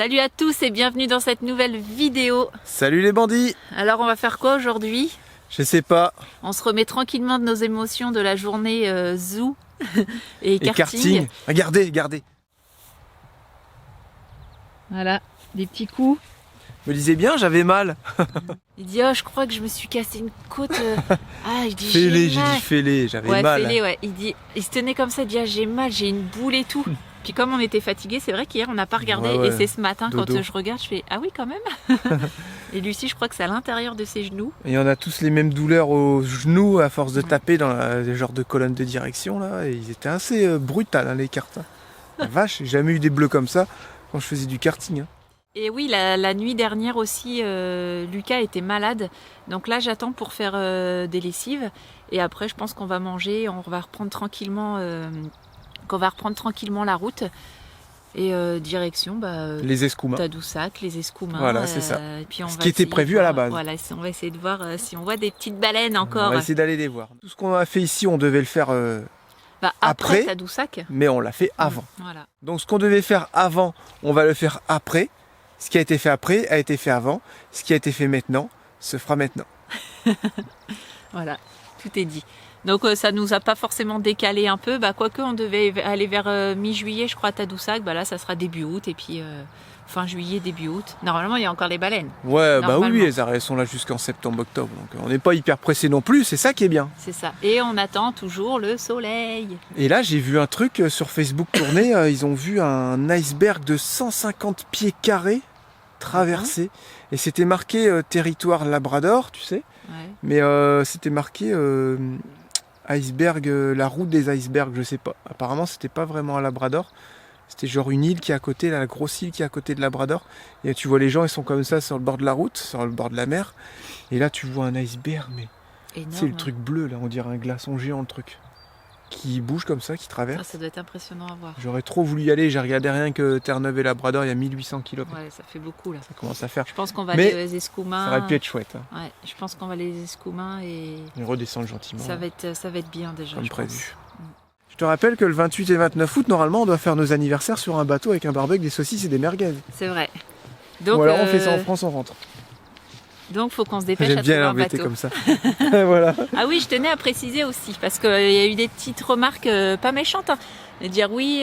Salut à tous et bienvenue dans cette nouvelle vidéo. Salut les bandits. Alors on va faire quoi aujourd'hui? Je sais pas. On se remet tranquillement de nos émotions de la journée zoo et karting. Regardez. Voilà, des petits coups. Me disais bien, j'avais mal. Il dit oh je crois que je me suis cassé une côte. Ah je dis Fais-les, j'ai j'ai mal. dit fais-les, j'avais Ouais, mal. fais-les, ouais. Il se tenait comme ça, il dit ah, j'ai mal, j'ai une boule et tout. Puis comme on était fatigué, c'est vrai qu'hier on n'a pas regardé Ouais. et c'est ce matin Dodo. quand je regarde, je fais ah oui quand même. Et Lucie, je crois que c'est à l'intérieur de ses genoux. Et on a tous les mêmes douleurs aux genoux à force de taper dans les genres de colonnes de direction là. Et ils étaient assez brutales les cartes. La vache, j'ai jamais eu des bleus comme ça quand je faisais du karting. Et oui, la nuit dernière aussi, Lucas était malade. Donc là, j'attends pour faire des lessives. Et après, je pense qu'on va manger, on va reprendre tranquillement, la route. Et direction, Les escoumins. Tadoussac, les Escoumins. Voilà, c'est ça. Et puis on Ce va qui était essayer prévu de à la voir- base. Voilà, on va essayer de voir si on voit des petites baleines encore. On va essayer d'aller les voir. Tout ce qu'on a fait ici, on devait le faire, Après après. Tadoussac. mais on l'a fait avant. Voilà. Donc ce qu'on devait faire avant, on va le faire après. Ce qui a été fait après a été fait avant. Ce qui a été fait maintenant se fera maintenant. Voilà, tout est dit. Donc ça nous a pas forcément décalé un peu, quoique on devait aller vers mi-juillet je crois à Tadoussac, là ça sera début août et puis fin juillet, début août. Normalement il y a encore les baleines, Ouais, bah Normalement. oui, elles sont là jusqu'en septembre-octobre. Donc on n'est pas hyper pressé non plus, c'est ça qui est bien. c'est ça. Et on attend toujours le soleil. Et là j'ai vu un truc sur Facebook tourner, ils ont vu un iceberg de 150 pieds carrés traversé. Et c'était marqué territoire Labrador, tu sais. Ouais. Mais c'était marqué iceberg, la route des icebergs, je sais pas. Apparemment, c'était pas vraiment à Labrador. C'était genre une île qui est à côté, la grosse île qui est à côté de Labrador. Et tu vois les gens, ils sont comme ça sur le bord de la route, sur le bord de la mer. Et là, tu vois un iceberg, mais Énorme. c'est le truc bleu là, on dirait un glaçon géant, le truc. Qui bouge comme ça, qui traverse. Ça doit être impressionnant à voir. J'aurais trop voulu y aller, j'ai regardé rien que Terre-Neuve et Labrador, il y a 1800 km. Ouais, ça fait beaucoup là. Ça commence à faire. Je pense qu'on va Mais aller aux Escoumins. Ça aurait pu être chouette. Ouais, je pense qu'on va aller aux Escoumins et Ils redescendent gentiment. ça va être bien déjà. Comme je prévu. pense. Je te rappelle que le 28 et 29 août, normalement, on doit faire nos anniversaires sur un bateau avec un barbecue, des saucisses et des merguez. C'est vrai. Donc, Ou alors on fait ça en France, on rentre. Donc faut qu'on se dépêche J'aime à bien trouver un l'embêter bateau. comme ça. Voilà. Ah oui, je tenais à préciser aussi, parce qu'il y a eu des petites remarques pas méchantes. De dire oui,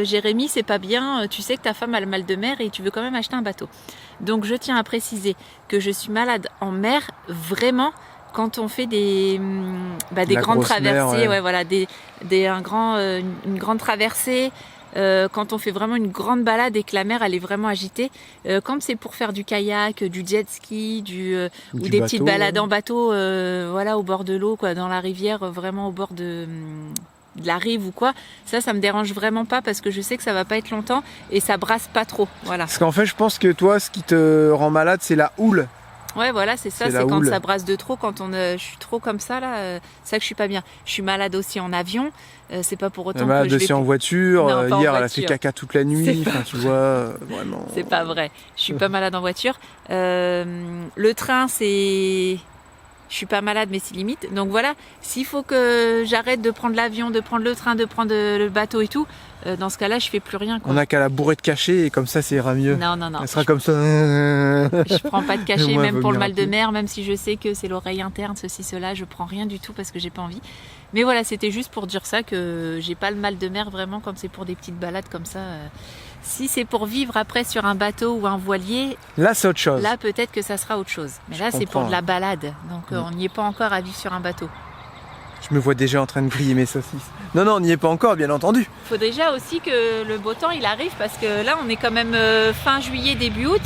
Jérémy, c'est pas bien, tu sais que ta femme a le mal de mer et tu veux quand même acheter un bateau. Donc je tiens à préciser que je suis malade en mer, vraiment, quand on fait des La grandes grosse traversées, mer, ouais. ouais, voilà, une grande traversée. Quand on fait vraiment une grande balade et que la mer elle est vraiment agitée, quand c'est pour faire du kayak, du jet ski, ou Du des bateau, petites balades ouais. en bateau, voilà, au bord de l'eau, quoi, dans la rivière, vraiment au bord de la rive ou quoi, ça me dérange vraiment pas parce que je sais que ça va pas être longtemps et ça brasse pas trop, voilà. Parce qu'en fait, je pense que toi, ce qui te rend malade, c'est la houle. Ouais, voilà, c'est ça, C'est la c'est quand houle. ça brasse de trop, quand je suis trop comme ça là, c'est ça que je suis pas bien. Je suis malade aussi en avion, c'est pas pour autant Malade que je vais aussi en voiture. Non, pas en Hier, elle a fait voiture. caca toute la nuit. C'est Enfin, tu vois, vraiment. C'est pas vrai. Je suis pas malade en voiture. Le train, je suis pas malade, mais c'est limite. Donc voilà, s'il faut que j'arrête de prendre l'avion, de prendre le train, de prendre le bateau et tout, dans ce cas-là, je fais plus rien, quoi. On n'a qu'à la bourrer de cachet et comme ça, ça ira mieux. Non. Elle sera comme ça. Je prends pas de cachet, Moi, même pour le vomir mal un de peu. mer, même si je sais que c'est l'oreille interne, ceci, cela, je prends rien du tout parce que j'ai pas envie. Mais voilà, c'était juste pour dire ça, que j'ai pas le mal de mer vraiment quand c'est pour des petites balades comme ça. Si c'est pour vivre après sur un bateau ou un voilier, Là, c'est autre chose. là peut-être que ça sera autre chose. Mais Je là c'est pour comprends. de la balade, donc on n'y est pas encore à vivre sur un bateau. Je me vois déjà en train de griller mes saucisses. Non, on n'y est pas encore, bien entendu. Faut déjà aussi que le beau temps il arrive parce que là on est quand même fin juillet, début août.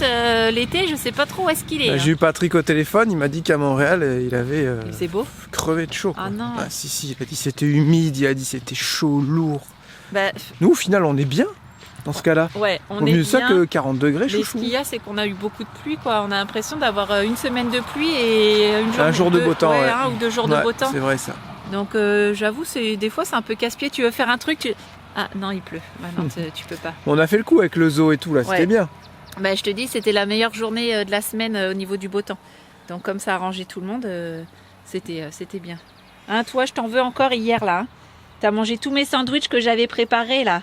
L'été je sais pas trop où est-ce qu'il est. J'ai eu Patrick au téléphone, il m'a dit qu'à Montréal, il avait C'est beau. crevé de chaud. Quoi. Ah non. Ah, si, il a dit c'était humide, il a dit c'était chaud, lourd. Bah, Nous, au final, on est bien dans ce cas-là. ouais, on Vaut est mieux bien. ça que 40 degrés, Mais ce chouchou. qu'il y a, c'est qu'on a eu beaucoup de pluie, quoi. On a l'impression d'avoir une semaine de pluie et Un jour de beau temps, ouais. un ou deux jours de Ouais, beau temps. c'est vrai ça. Donc j'avoue, des fois c'est un peu casse-pied. Tu veux faire un truc, ah non, il pleut. Bah, non, tu peux pas. On a fait le coup avec le zoo et tout, là, Ouais. c'était bien. Bah, je te dis, c'était la meilleure journée de la semaine au niveau du beau temps. Donc comme ça a arrangé tout le monde, c'était bien. Hein, toi, je t'en veux encore hier là. Hein. T'as mangé tous mes sandwichs que j'avais préparés là.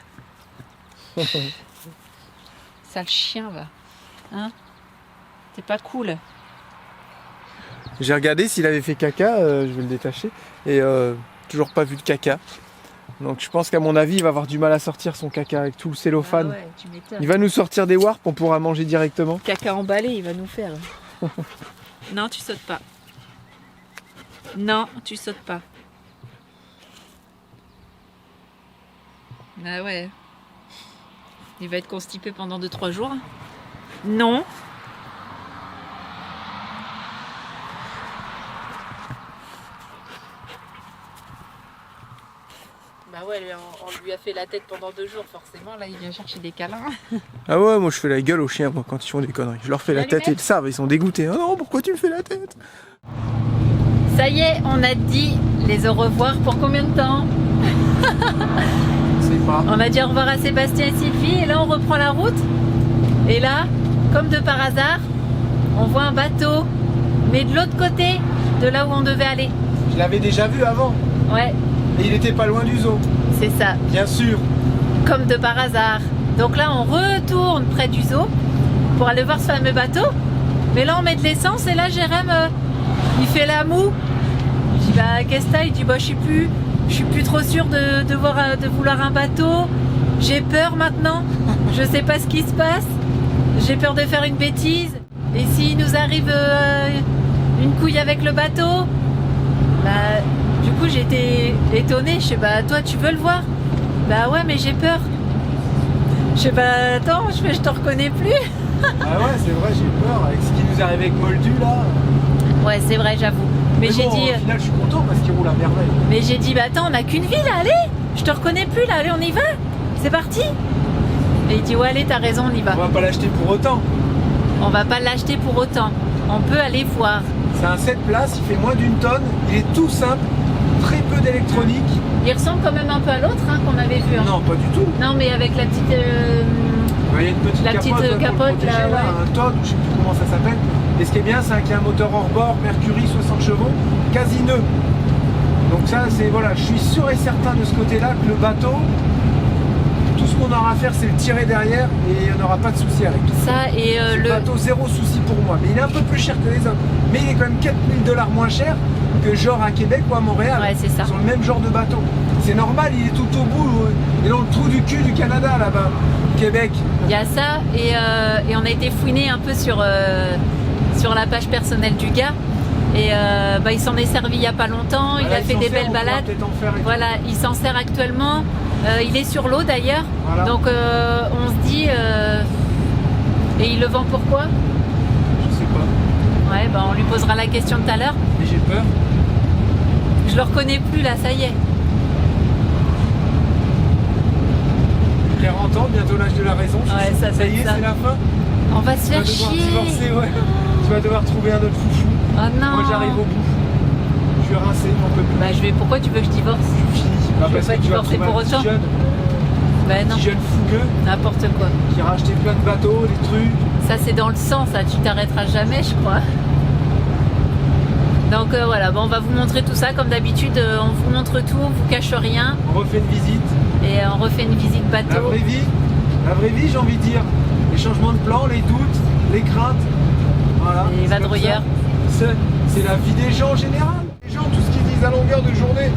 Sale chien, va. Hein? C'est pas cool. J'ai regardé s'il avait fait caca, je vais le détacher, et toujours pas vu de caca. Donc je pense qu'à mon avis, il va avoir du mal à sortir son caca avec tout le cellophane. Ah ouais, tu m'étonnes. Il va nous sortir des warps, on pourra manger directement. Caca emballé, il va nous faire. Non, tu sautes pas. Non, tu sautes pas. Ah ouais. Il va être constipé pendant 2-3 jours. Non. Bah ouais, on lui a fait la tête pendant 2 jours, forcément. Là, il vient chercher des câlins. Ah ouais, moi je fais la gueule aux chiens moi, quand ils font des conneries. Je leur fais la tête et ils le savent, ils sont dégoûtés. Oh non, pourquoi tu me fais la tête? Ça y est, on a dit les au revoir pour combien de temps? Je sais pas. On a dit au revoir à Sébastien et Sylvie et là on reprend la route. Et là, comme de par hasard, on voit un bateau, mais de l'autre côté de là où on devait aller. Je l'avais déjà vu avant. Ouais, Et il était pas loin du zoo. c'est ça, Bien sûr. comme de par hasard. Donc là on retourne près du zoo pour aller voir ce fameux bateau. Mais là on met de l'essence et là Jérém, il fait la moue. Je dis bah qu'est-ce que t'as? Il dit bah je suis plus trop sûre de vouloir un bateau. J'ai peur maintenant. Je sais pas ce qui se passe. J'ai peur de faire une bêtise. Et s'il nous arrive une couille avec le bateau, bah du coup j'étais étonnée. Je sais bah toi tu veux le voir? Bah ouais mais j'ai peur. Je sais bah attends, je te reconnais plus. Ah ouais, c'est vrai, j'ai peur avec ce qui nous arrive avec Moldu là. Ouais c'est vrai j'avoue. Mais bon, j'ai dit. Au final, je suis content parce qu'il roule à merveille. Mais j'ai dit, bah attends, on a qu'une vie là, allez, je te reconnais plus là, allez, on y va, c'est parti. Et il dit, ouais, allez, t'as raison, on y va. On va pas l'acheter pour autant. On va pas l'acheter pour autant, on peut aller voir. C'est un 7 places, il fait moins d'1 tonne, il est tout simple, très peu d'électronique. Il ressemble quand même un peu à l'autre hein, qu'on avait vu. Hein. Non, pas du tout. Non, mais avec la petite. Il y a une petite La capote, petite là, pour le capote, protéger, là, là, ouais. un Todd, ou je sais plus comment ça s'appelle. Et ce qui est bien, c'est qu'il y a un moteur hors bord, Mercury 60 chevaux, quasi neuf. Donc ça, c'est voilà, je suis sûr et certain de ce côté-là que le bateau, tout ce qu'on aura à faire, c'est le tirer derrière et il n'y en aura pas de souci avec. Ça et Le bateau, zéro souci pour moi. Mais il est un peu plus cher que les autres. Mais il est quand même 4000 $ moins cher que genre à Québec ou à Montréal. Ouais, c'est ça. Sur le même genre de bateau. C'est normal, il est tout au bout. Il est dans le trou du cul du Canada là-bas, Québec. il y a ça et on a été fouiné un peu sur la page personnelle du gars. Et bah, il s'en est servi il y a pas longtemps, il Voilà, a fait des belles balades. Voilà, il s'en sert actuellement. Il est sur l'eau d'ailleurs. Voilà. Donc on se dit. Et il le vend pourquoi? Je sais pas. Ouais, bah, on lui posera la question tout à l'heure. Mais j'ai peur. Je le reconnais plus là, ça y est. 40 ans, bientôt l'âge de la raison. Ouais, ça y est, ça. c'est la fin. On va se Tu vas faire devoir chier. divorcer, ouais. Tu vas devoir trouver un autre foufou. Oh non. Moi j'arrive au bout. Je suis rincé, j'en peux plus. Bah, pourquoi tu veux que je divorce? Je suis fini. Je veux Parce pas que tu vas divorcer trouver pour un petit autant. jeune, Bah non, petit jeune fougueux n'importe quoi. qui a racheté plein de bateaux, des trucs. Ça c'est dans le sang, ça, tu t'arrêteras jamais, je crois. Donc voilà, bon, on va vous montrer tout ça comme d'habitude, on vous montre tout, on vous cache rien On refait une visite. et on refait une visite La bateau. vraie vie, j'ai envie de dire. Les changements de plan, les doutes, les craintes. Voilà. Les c'est comme vadrouilleurs. ça. C'est la vie des gens en général. Les gens, tout ce qu'ils disent à longueur de journée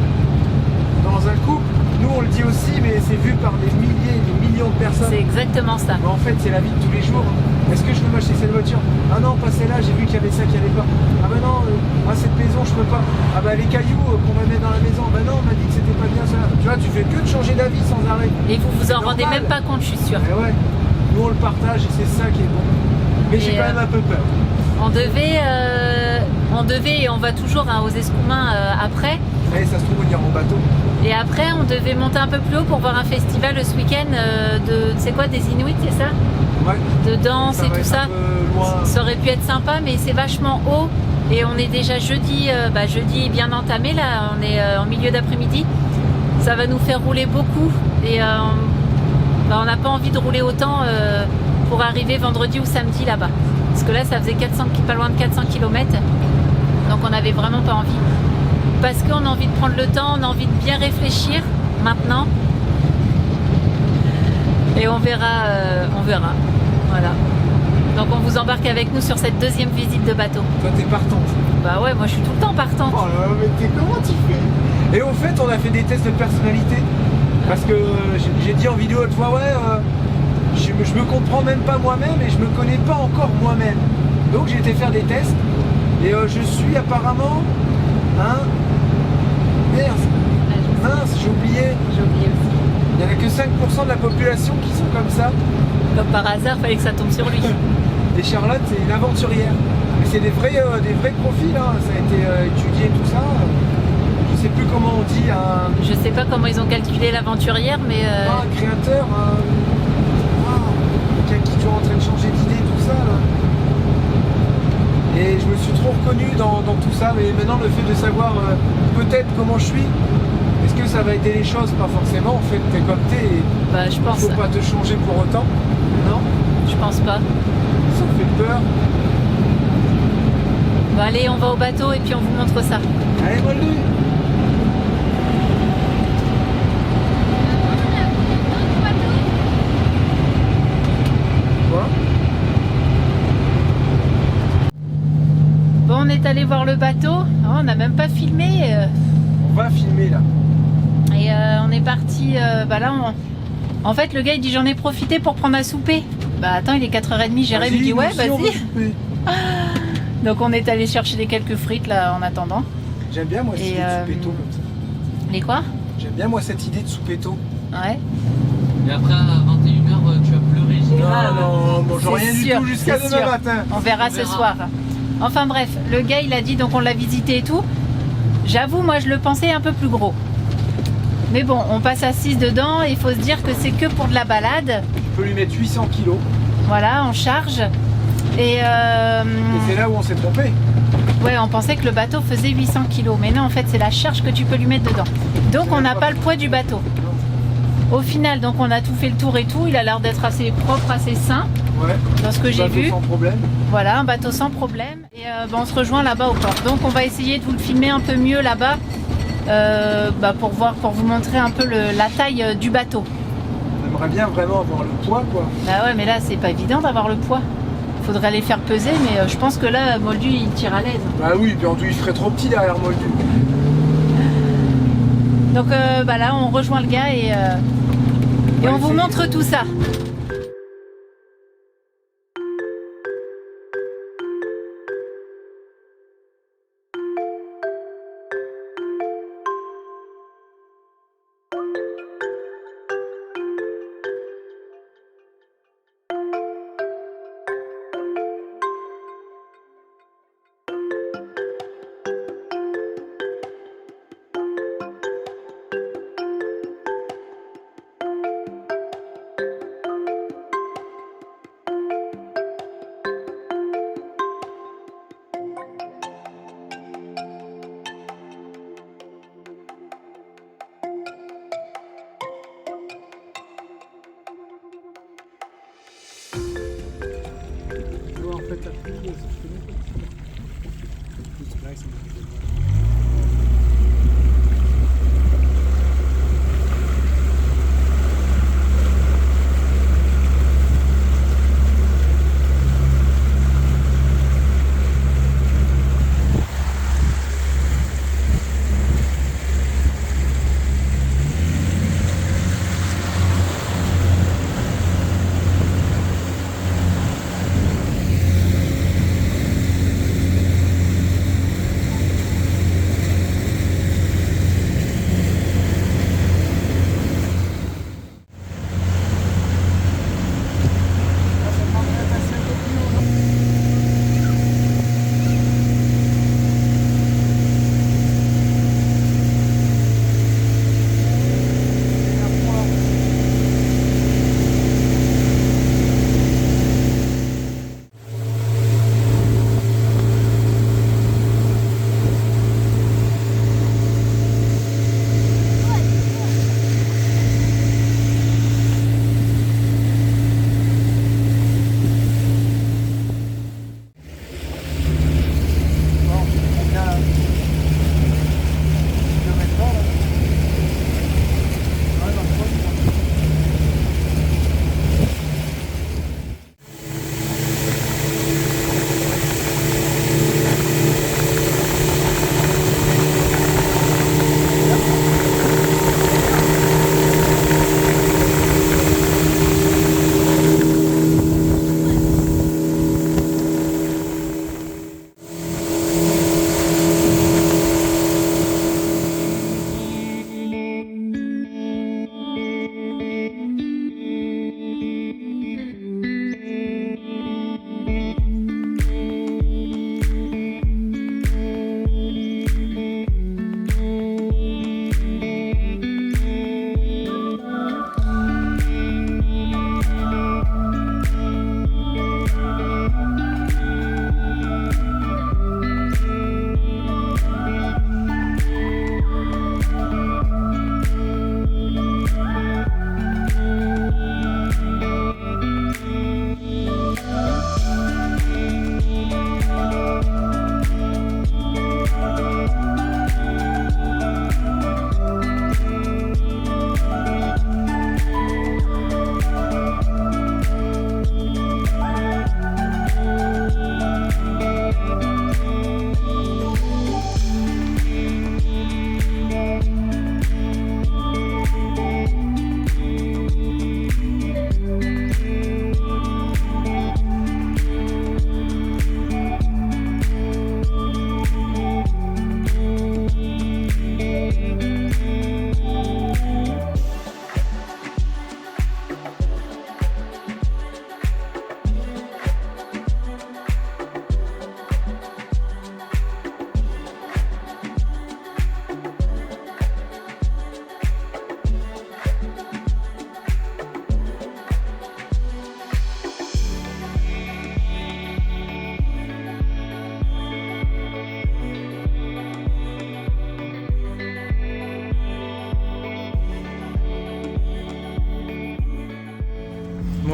dans un couple, nous on le dit aussi, mais c'est vu par des milliers, des millions de personnes. C'est exactement ça. Mais en fait, c'est la vie de tous les jours. Est-ce que je peux m'acheter cette voiture? Ah non, pas celle-là, j'ai vu qu'il y avait ça qui allait pas. Ah bah non, cette maison, je peux pas. Ah bah les cailloux qu'on va mettre dans la maison, bah non, on m'a dit que c'était pas bien ça. Tu vois, tu fais que de changer d'avis sans arrêt. Et vous vous en C'est rendez normal. même pas compte, je suis sûre. Eh ouais, nous on le partage et c'est ça qui est bon. Mais j'ai Et, quand même un peu peur. On devait et on va toujours hein, aux Escoumins après. Et ça se trouve, on ira en bateau. Et après, on devait monter un peu plus haut pour voir un festival ce week-end c'est quoi, des Inuits, c'est ça? Ouais. De danse Ça et va tout être ça. un peu loin. Ça aurait pu être sympa, mais c'est vachement haut. Et on est déjà jeudi bien entamé, là, on est en milieu d'après-midi. Ça va nous faire rouler beaucoup. Et on n'a pas envie de rouler autant pour arriver vendredi ou samedi là-bas. Parce que là, ça faisait pas loin de 400 km. Donc on n'avait vraiment pas envie. Parce qu'on a envie de prendre le temps, on a envie de bien réfléchir maintenant. Et on verra. Voilà. Donc on vous embarque avec nous sur cette deuxième visite de bateau. Toi, t'es partante. Bah ouais, moi je suis tout le temps partante. Oh là là, mais comment tu fais? Et au fait, on a fait des tests de personnalité. Parce que j'ai dit en vidéo l'autre fois, ouais, je me comprends même pas moi-même et je me connais pas encore moi-même. Donc j'ai été faire des tests et je suis apparemment mince, j'ai oublié. J'ai oublié aussi. Il n'y en a que 5% de la population qui sont comme ça. Comme par hasard, fallait que ça tombe sur lui. Et Charlotte, c'est une aventurière. Mais c'est des vrais profils, hein. Ça a été étudié, tout ça. Je sais plus comment on dit. Je sais pas comment ils ont calculé l'aventurière, mais... Un créateur, quelqu'un qui est toujours en train de changer d'idée, tout ça. Là. Et je me suis trop reconnu dans tout ça. Mais maintenant, le fait de savoir peut-être comment je suis, est-ce que ça va aider les choses? Pas forcément. En fait, t'es comme t'es. Bah, je pense. Il faut pas te changer pour autant. Non? Je pense pas. Ça me fait peur. Bon, allez, on va au bateau et puis on vous montre ça. Allez, Moldu! Quoi? Bon, on est allé voir le bateau. Oh, on n'a même pas filmé. On va filmer là. Et on est parti. Bah là, en fait, le gars il dit j'en ai profité pour prendre à souper. Bah attends, il est 4h30. Jérémy dit ouais, vas-y. Donc on est allé chercher quelques frites là en attendant. J'aime bien moi cette idée de soupetto comme ça. Les quoi? J'aime bien moi cette idée de soupetto. Ouais. Et après à 21h tu vas pleurer. Non, bon, j'ai rien du sûr, tout jusqu'à c'est demain sûr. matin. On verra ce soir. Enfin bref, le gars il a dit donc on l'a visité et tout. J'avoue, moi je le pensais un peu plus gros. Mais bon, on passe à 6 dedans et il faut se dire que c'est que pour de la balade. Je peux lui mettre 800 kilos. Voilà, en charge. Et Et c'est là où on s'est trompé. ouais, on pensait que le bateau faisait 800 kilos. Mais non, en fait, c'est la charge que tu peux lui mettre dedans. Donc on n'a pas le poids du bateau. Au final, donc on a tout fait le tour et tout. Il a l'air d'être assez propre, assez sain. Ouais. Dans ce que j'ai Bateau vu. sans problème. Voilà, un bateau sans problème. Et on se rejoint là-bas au port. Donc on va essayer de vous le filmer un peu mieux là-bas. Pour vous montrer un peu la taille du bateau. J'aimerais bien vraiment avoir le poids quoi. Bah ouais, mais là c'est pas évident d'avoir le poids. Faudrait les faire peser, mais je pense que là Moldu il tire à l'aise. Bah oui, puis en tout il serait trop petit derrière Moldu. Donc là on rejoint le gars et on vous montre tout ça.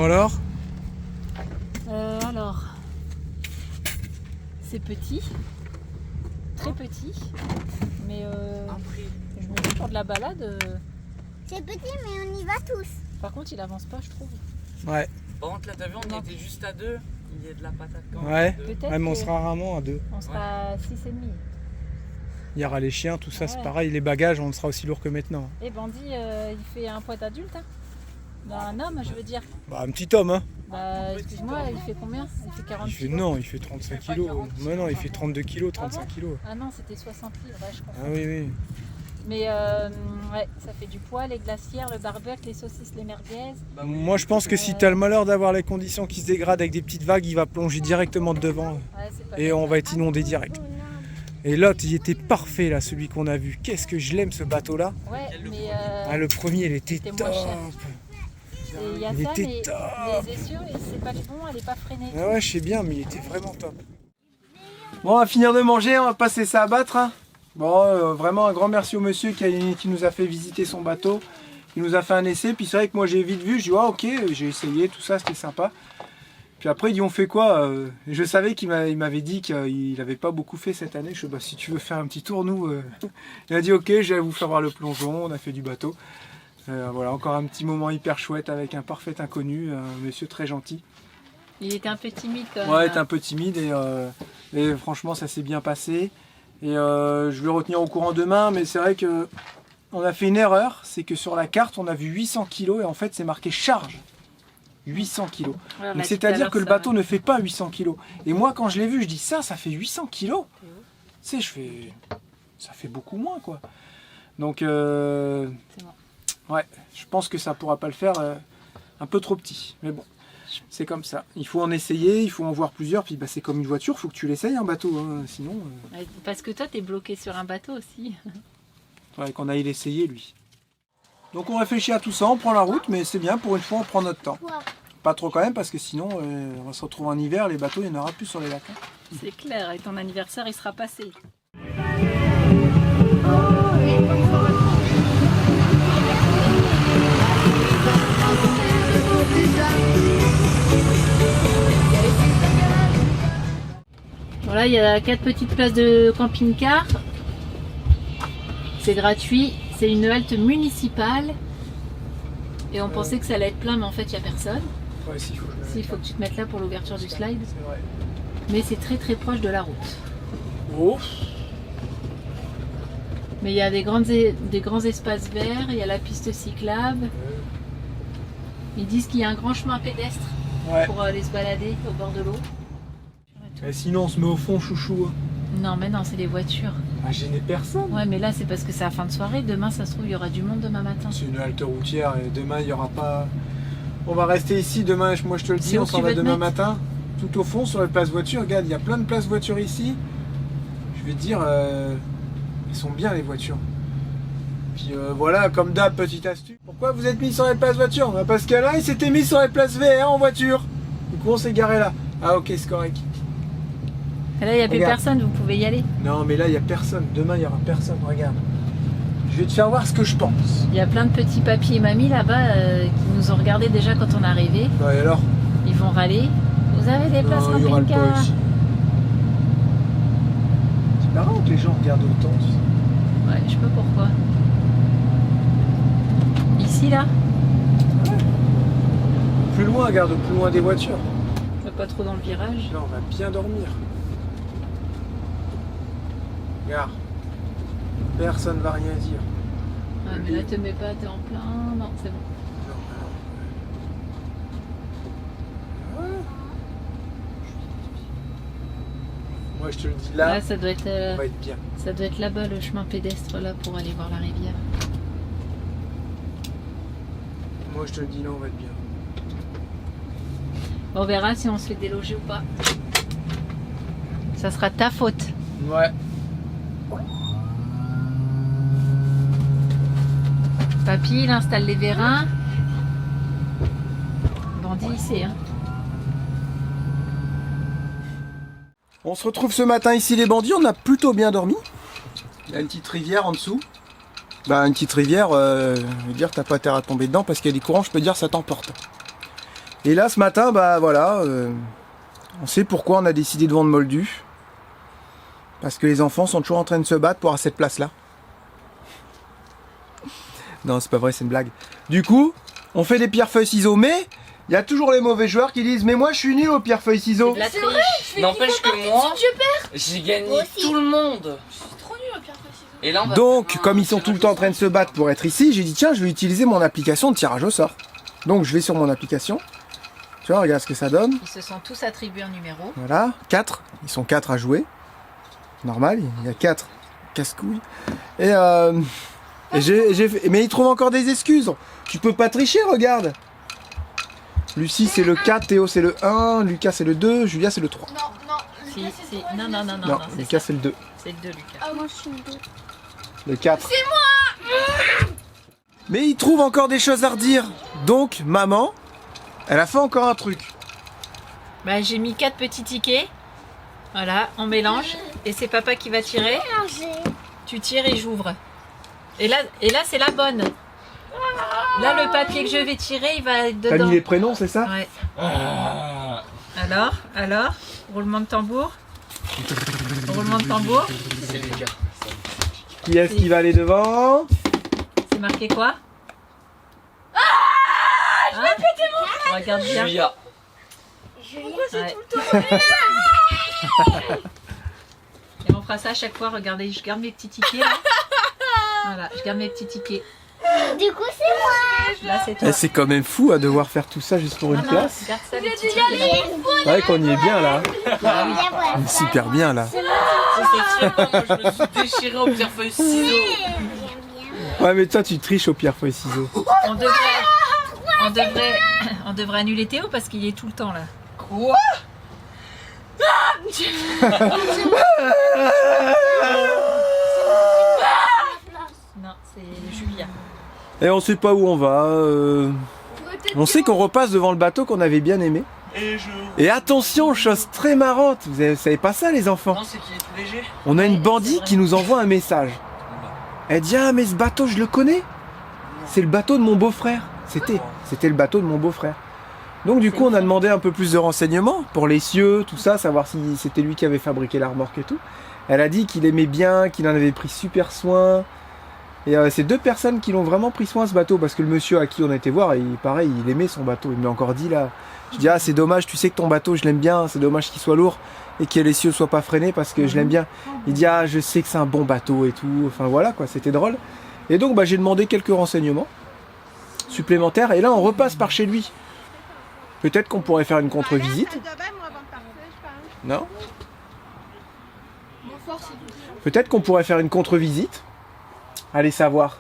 Bon alors? Alors, c'est petit, très petit, mais je me dis pour de la balade. C'est petit, mais on y va tous. Par contre, il avance pas, je trouve. Ouais. Par contre, là, t'as vu, on était juste à 2. Il y a de la patate quand même. Ouais. Peut-être Ouais, mais on que sera rarement à 2. on sera à 6,5. Il y aura les chiens, tout ça, c'est Ouais. pareil. Les bagages, on sera aussi lourd que maintenant. Et Bandit, il fait un poids d'adulte. Hein. Un homme, je veux dire. Bah, un petit homme, hein. Bah, excuse-moi, il fait combien? Il fait 40 Il fait, kilos. non, il fait 35 kilos. Mais non, il fait 32 kilos, 35 kilos. Ah non, c'était 60 livres, ouais, je comprends. Ah oui, oui. Mais ouais, ça fait du poids, les glacières, le barbecue, les saucisses, les merguez. Moi, je pense que si tu as le malheur d'avoir les conditions qui se dégradent avec des petites vagues, il va plonger directement de devant. Ouais, c'est pas Et mal. on va être inondé direct. Et l'autre, il était parfait, là, celui qu'on a vu. Qu'est-ce que je l'aime, ce bateau-là. Ouais, mais Ah, le premier, il était C'était top. moins cher. il y a il ça, était mais top. les essieux, c'est pas les bons, elle est pas freinée. Ah ouais, je sais bien, mais il était vraiment top. Bon, on va finir de manger, on va passer ça à battre. Hein. Bon, vraiment un grand merci au monsieur qui nous a fait visiter son bateau. Il nous a fait un essai, puis c'est vrai que moi j'ai vite vu, je dis ah, ok, j'ai essayé, tout ça, c'était sympa. Puis après, ils dit on fait quoi? Je savais qu'il m'avait dit qu'il n'avait pas beaucoup fait cette année. Je dis bah, si tu veux faire un petit tour, nous. Il a dit ok, je vais vous faire voir le plongeon, on a fait du bateau. Voilà, encore un petit moment hyper chouette avec un parfait inconnu, un monsieur très gentil. Il était un peu timide quand même. Ouais, il était un peu timide et franchement ça s'est bien passé. Et je vais le retenir au courant demain, mais c'est vrai que on a fait une erreur, c'est que sur la carte on a vu 800 kg et en fait c'est marqué charge. 800 kg. Ouais, on Donc l'a dit tout à c'est-à-dire l'heure, que le ça, bateau ouais. ne fait pas 800 kg. Et moi quand je l'ai vu, je dis ça fait 800 kg. Tu sais, ça fait beaucoup moins quoi. Donc C'est bon. ouais, je pense que ça pourra pas le faire un peu trop petit. Mais bon, c'est comme ça. Il faut en essayer, il faut en voir plusieurs. Puis bah, c'est comme une voiture, il faut que tu l'essayes un bateau. Hein, sinon, Ouais, parce que toi, t'es bloqué sur un bateau aussi. faudrait qu'on aille l'essayer lui. Donc on réfléchit à tout ça, on prend la route, mais c'est bien, pour une fois on prend notre temps. Pas trop quand même, parce que sinon on va se retrouver en hiver, les bateaux, il n'y en aura plus sur les lacs. Hein. C'est clair, et ton anniversaire, il sera passé. Voilà, il y a 4 petites places de camping-car. C'est gratuit. C'est une halte municipale. Et on pensait que ça allait être plein, mais en fait, il n'y a personne. Ouais, si, faut que je me Si, il faut que tu te mettes là pour l'ouverture du slide. C'est vrai. Mais c'est très très proche de la route. Oh, Mais il y a des grands espaces verts, il y a la piste cyclable. Ils disent qu'il y a un grand chemin pédestre ouais. pour aller se balader au bord de l'eau. Et sinon on se met au fond, chouchou. Hein. Non, mais non, c'est les voitures. À gêner personne. Ouais, mais là, c'est parce que c'est la fin de soirée. Demain, ça se trouve, il y aura du monde demain matin. C'est une halte routière et demain il n'y aura pas. On va rester ici demain, moi je te le dis, C'est où on que s'en tu va veux te demain mettre matin. Tout au fond sur les places voitures, regarde, il y a plein de places voitures ici. Je vais te dire, elles sont bien les voitures. Puis voilà, comme d'hab, petite astuce. Pourquoi vous êtes mis sur les places voitures? Bah, parce qu'Alain il s'était mis sur les places VR en voiture. Du coup on s'est garé là. Ah ok, c'est correct. Et là, il n'y a plus Regarde. personne, vous pouvez y aller. Non mais là il n'y a personne, demain il n'y aura personne, regarde. Je vais te faire voir ce que je pense. Il y a plein de petits papis et mamies là-bas qui nous ont regardé déjà quand on est arrivé. Ouais, et alors? Ils vont râler. Vous avez des places Non, il y aura le camping-car. pas ici. C'est marrant que les gens regardent autant. tu sais. Ouais, je sais pas pourquoi. Ici, là, Plus loin, regarde, plus loin des voitures. pas trop dans le virage. Là, on va bien dormir. Regarde. Personne va rien dire. Ouais, mais là, te mets pas, t'es en plein. Non, c'est bon. Moi, je te le dis là, Là, ça doit être, on va être bien. ça doit être là-bas le chemin pédestre là pour aller voir la rivière. Moi, je te le dis là, on va être bien. On verra si on se fait déloger ou pas. Ça sera ta faute. Ouais. Papy, il installe les vérins. Bandit, il sait, hein. On se retrouve ce matin ici les bandits, on a plutôt bien dormi. Il y a une petite rivière en dessous. Bah une petite rivière, je veux dire t'as pas terre à tomber dedans parce qu'il y a des courants, je peux dire ça t'emporte. Et là, ce matin, bah voilà, on sait pourquoi on a décidé de vendre Moldu. Parce que les enfants sont toujours en train de se battre pour avoir cette place-là. Non, c'est pas vrai, c'est une blague. Du coup, on fait des pierre-feuille-ciseaux, mais il y a toujours les mauvais joueurs qui disent « Mais moi, je suis nul aux pierre-feuille-ciseaux ». C'est vrai, N'empêche que moi, j'ai gagné tout le monde. Et là, on va Donc, faire un comme ils sont tout le temps en train de se battre pour être ici, j'ai dit tiens, je vais utiliser mon application de tirage au sort. Donc, je vais sur mon application. Tu vois, regarde ce que ça donne. Ils se sont tous attribués un numéro. Voilà, 4. Ils sont 4 à jouer. Normal, il y a 4 casse-couilles. Et mais ils trouvent encore des excuses. Tu peux pas tricher, regarde. Lucie, c'est le 4, Théo, c'est le 1, Lucas, c'est le 2, Julia, c'est le 3. Si, si. Non, non, non, non, Non, c'est Lucas, ça. c'est le 2. C'est le 2, Lucas. Ah, moi, je suis une deux. Le 4. C'est moi. Mais ils trouvent encore des choses à redire. Donc, maman, elle a fait encore un truc. Bah, j'ai mis 4 petits tickets. Voilà, on mélange. Et c'est papa qui va tirer. Tu tires et j'ouvre. Et là c'est la bonne. Là, le papier que je vais tirer, il va être T'as dedans. mis les prénoms, c'est ça? Ouais. Alors, roulement de tambour. Roulement de tambour. C'est les gars. Qui est-ce qui va aller devant? C'est marqué quoi? Je vais péter mon crâne. Regarde bien. Julia. Ouais. Et on fera ça à chaque fois. Regardez, je garde mes petits tickets là. Voilà, je garde mes petits tickets. Du coup, c'est moi. Là, c'est toi. C'est quand même fou à devoir faire tout ça juste pour une Non, place. garde ça, les petits tickets là. C'est vrai qu'on y est bien là. Ah oui. On est super bien là. C'est moi, je me suis déchiré au pierre-feuille-ciseaux. Ouais, mais toi tu triches au pierre-feuille-ciseaux. On devrait annuler Théo parce qu'il est tout le temps là. Quoi? Non, c'est Julia. Et on sait pas où on va. On sait qu'on repasse devant le bateau qu'on avait bien aimé. Et attention, chose très marrante. Vous savez pas ça les enfants? Non, c'est qu'il est tout léger. On a une Ouais, bandit c'est qui nous envoie un message. Elle dit ah mais ce bateau je le connais. C'est le bateau de mon beau-frère. C'était le bateau de mon beau-frère. Donc du coup on a demandé un peu plus de renseignements pour les cieux, tout ça, savoir si c'était lui qui avait fabriqué la remorque et tout. Elle a dit qu'il aimait bien, qu'il en avait pris super soin. Et c'est 2 personnes qui l'ont vraiment pris soin ce bateau parce que le monsieur à qui on a été voir, pareil, il aimait son bateau. Il m'a encore dit là. Je dis ah c'est dommage, tu sais que ton bateau je l'aime bien, c'est dommage qu'il soit lourd et que les cieux soient pas freinés parce que je l'aime bien. Il dit ah je sais que c'est un bon bateau et tout. Enfin voilà quoi, c'était drôle. Et donc bah, j'ai demandé quelques renseignements supplémentaires et là on repasse par chez lui. Peut-être qu'on pourrait faire une contre-visite. Non? Peut-être qu'on pourrait faire une contre-visite. Allez savoir.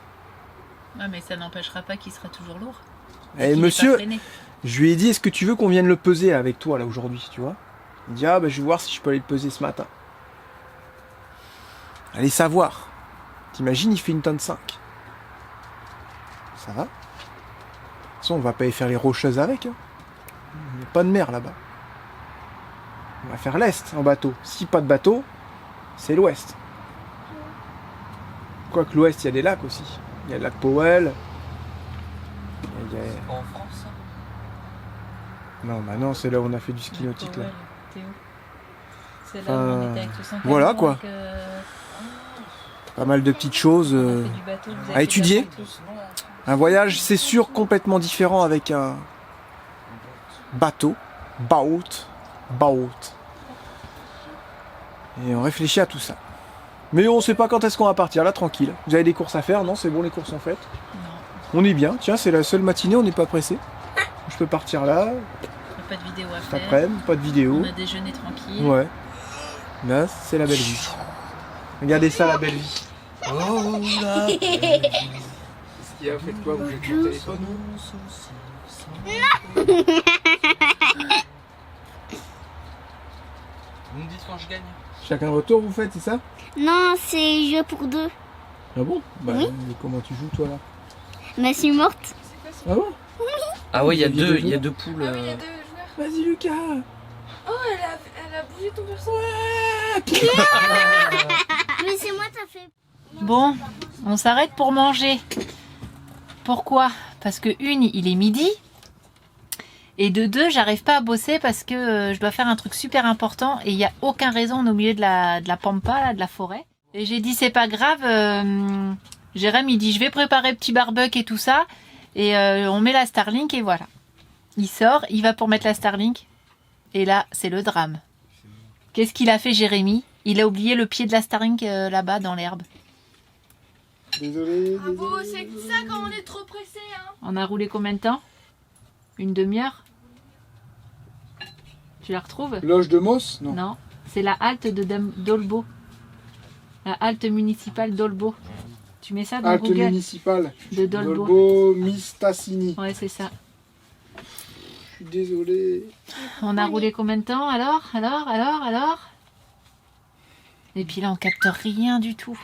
Ah, mais ça n'empêchera pas qu'il sera toujours lourd. Et Qu'il est monsieur, pas freiné. je lui ai dit est-ce que tu veux qu'on vienne le peser avec toi là aujourd'hui, tu vois? Il dit ah bah je vais voir si je peux aller le peser ce matin. Allez savoir. T'imagines il fait 1,5 tonne. Ça va? De toute façon on va pas y faire les rocheuses avec. Hein. Il n'y a pas de mer là-bas. On va faire l'est en bateau. Si pas de bateau, c'est l'ouest. Quoique l'ouest il y a des lacs aussi. Il y a le lac Powell. Il y a- En France. Non bah non c'est là où on a fait du ski nautique là. Ouais, Théo. C'est là où on était avec le 140, voilà, quoi. avec, Pas mal de petites choses. on a fait du bateau, vous avez à fait étudier. du bateau. Un voyage, c'est sûr, complètement différent avec un bateau. Boat. Et on réfléchit à tout ça. Mais on sait pas quand est-ce qu'on va partir, là, tranquille. Vous avez des courses à faire? Non, c'est bon, les courses sont faites. Non, On est bien. Tiens, c'est la seule matinée, on n'est pas pressé. Je peux partir là, il n'y a pas de vidéo à cet faire. après-midi, pas de vidéo. On a déjeuné tranquille. Ouais. Là, c'est la belle vie. Regardez ça, la belle vie. Oh là. Qu'est-ce qu'il y a? Faites quoi? Vous êtes sur le téléphone? Vous me dites quand je gagne. Chacun votre tour, vous faites, c'est ça? Non, c'est jouer pour 2. Ah bon? Bah, Oui. mais comment tu joues, toi, là? Mais je suis morte. Ah bon? Ah ouais, il y a Vous aviez deux, deux il y a joueurs? 2 poules. Ah oui, il y a 2 joueurs. Vas-y, Lucas! Elle a bougé ton perso. Mais c'est moi, t'as fait. Bon, on s'arrête pour manger. Pourquoi? Parce que il est midi. Et de 2, j'arrive pas à bosser parce que je dois faire un truc super important et il y a aucun raison au milieu de la pampa, là, de la forêt. Et j'ai dit c'est pas grave, Jérém il dit je vais préparer petit barbecue et tout ça et on met la Starlink et voilà. Il sort, il va pour mettre la Starlink et là c'est le drame. Qu'est-ce qu'il a fait Jérémy? Il a oublié le pied de la Starlink là-bas dans l'herbe. Désolé. Ah bon, c'est ça quand on est trop pressé, hein. On a roulé combien de temps? Une demi-heure? Tu la retrouves? Loge de Moss? Non. Non, c'est la halte de d'Olbo. La halte municipale d'Olbo. Tu mets ça dans Halte Google municipale. de Dolbo. Dolbo Mistassini. Ouais, c'est ça. Je suis désolé. On a roulé combien de temps alors? Et puis là, on capte rien du tout.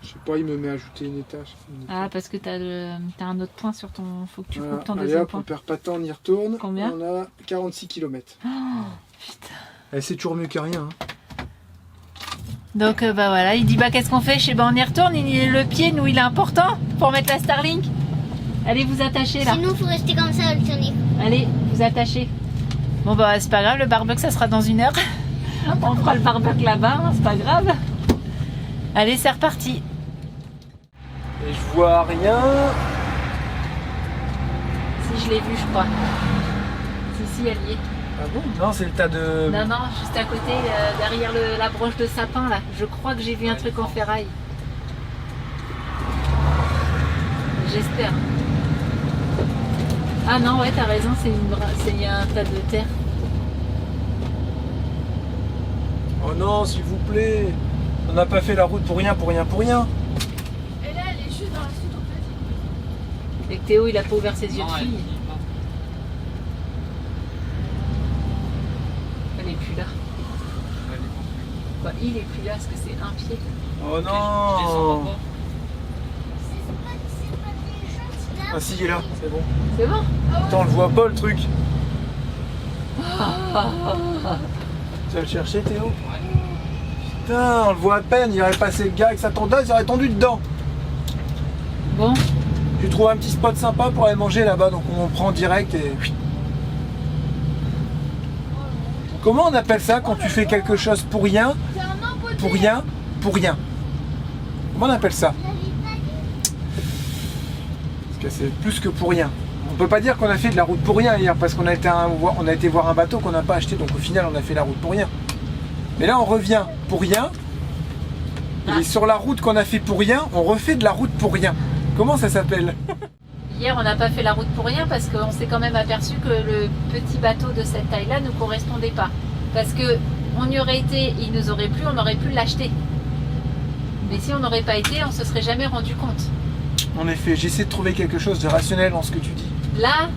Je sais pas, il me met à ajouter une étage. Ah, parce que t'as un autre point sur ton... Faut que tu Voilà. coupes ton Allez, deuxième hop, on point. perd pas de temps, on y retourne. Combien? On a 46 km. Oh, putain. C'est toujours mieux que rien. Hein. Donc bah voilà, il dit bah qu'est-ce qu'on fait? Je sais bah on y retourne, le pied nous il est important pour mettre la Starlink. Allez vous attacher là. Sinon, faut rester comme ça, le tourner. Allez, vous attachez. Bon bah c'est pas grave, le barbecue ça sera dans 1 heure. On fera le barbecue là-bas, hein, c'est pas grave. Allez, c'est reparti. Et je vois rien. Si je l'ai vu, je crois. Si, elle y est. Ah bon? Non, c'est le tas de... Non, juste à côté, derrière la branche de sapin là. Je crois que j'ai vu un truc en ferraille. J'espère. Ah non, ouais, t'as raison, il y a un tas de terre. Oh non, s'il vous plaît. On n'a pas fait la route pour rien. Et là, elle est juste dans la suite, en fait. Et que Théo, il a pas ouvert ses yeux de fille. Elle est plus là. Bah, il est plus là parce que c'est un pied. Oh non. Ah si, il est là, c'est bon. C'est bon? Attends, on le voit pas le truc. Tu vas le chercher, Théo? Putain, on le voit à peine. Il aurait passé le gars avec sa tondeuse, il aurait tendu dedans. Bon, J'ai trouvé un petit spot sympa pour aller manger là-bas, donc on prend direct et... Comment on appelle ça quand tu fais quelque chose pour rien? C'est un empoté. Pour rien? Pour rien. Comment on appelle ça? Parce que c'est plus que pour rien. On peut pas dire qu'on a fait de la route pour rien hier, parce qu'on a été voir un bateau qu'on n'a pas acheté, donc au final on a fait la route pour rien. Mais là on revient pour rien, et sur la route qu'on a fait pour rien, on refait de la route pour rien. Comment ça s'appelle? hier on n'a pas fait la route pour rien parce qu'on s'est quand même aperçu que le petit bateau de cette taille-là ne correspondait pas. Parce que on y aurait été, il nous aurait plu, on aurait pu l'acheter. Mais si on n'aurait pas été, on se serait jamais rendu compte. En effet, j'essaie de trouver quelque chose de rationnel dans ce que tu dis. Là,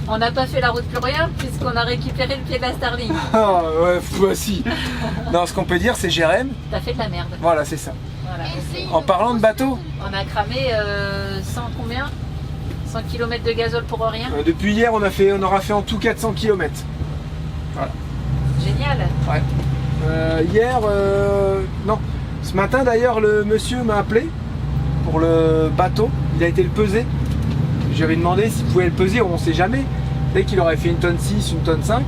on n'a pas fait la route pour rien puisqu'on a récupéré le pied de la Starlink. Ah ouais, voici. Non, ce qu'on peut dire c'est Jérém. T'as fait de la merde. Voilà, c'est ça. Voilà. En parlant de bateau, On a cramé 100 combien 100 km de gazole pour rien. depuis hier on aura fait en tout 400 km. Voilà. Génial. Ouais. Hier, non. Ce matin d'ailleurs, le monsieur m'a appelé pour le bateau. Il a été le peser. J'avais demandé s'il pouvait le peser, on ne sait jamais. Dès qu'il aurait fait 1 tonne 6, 1 tonne 5.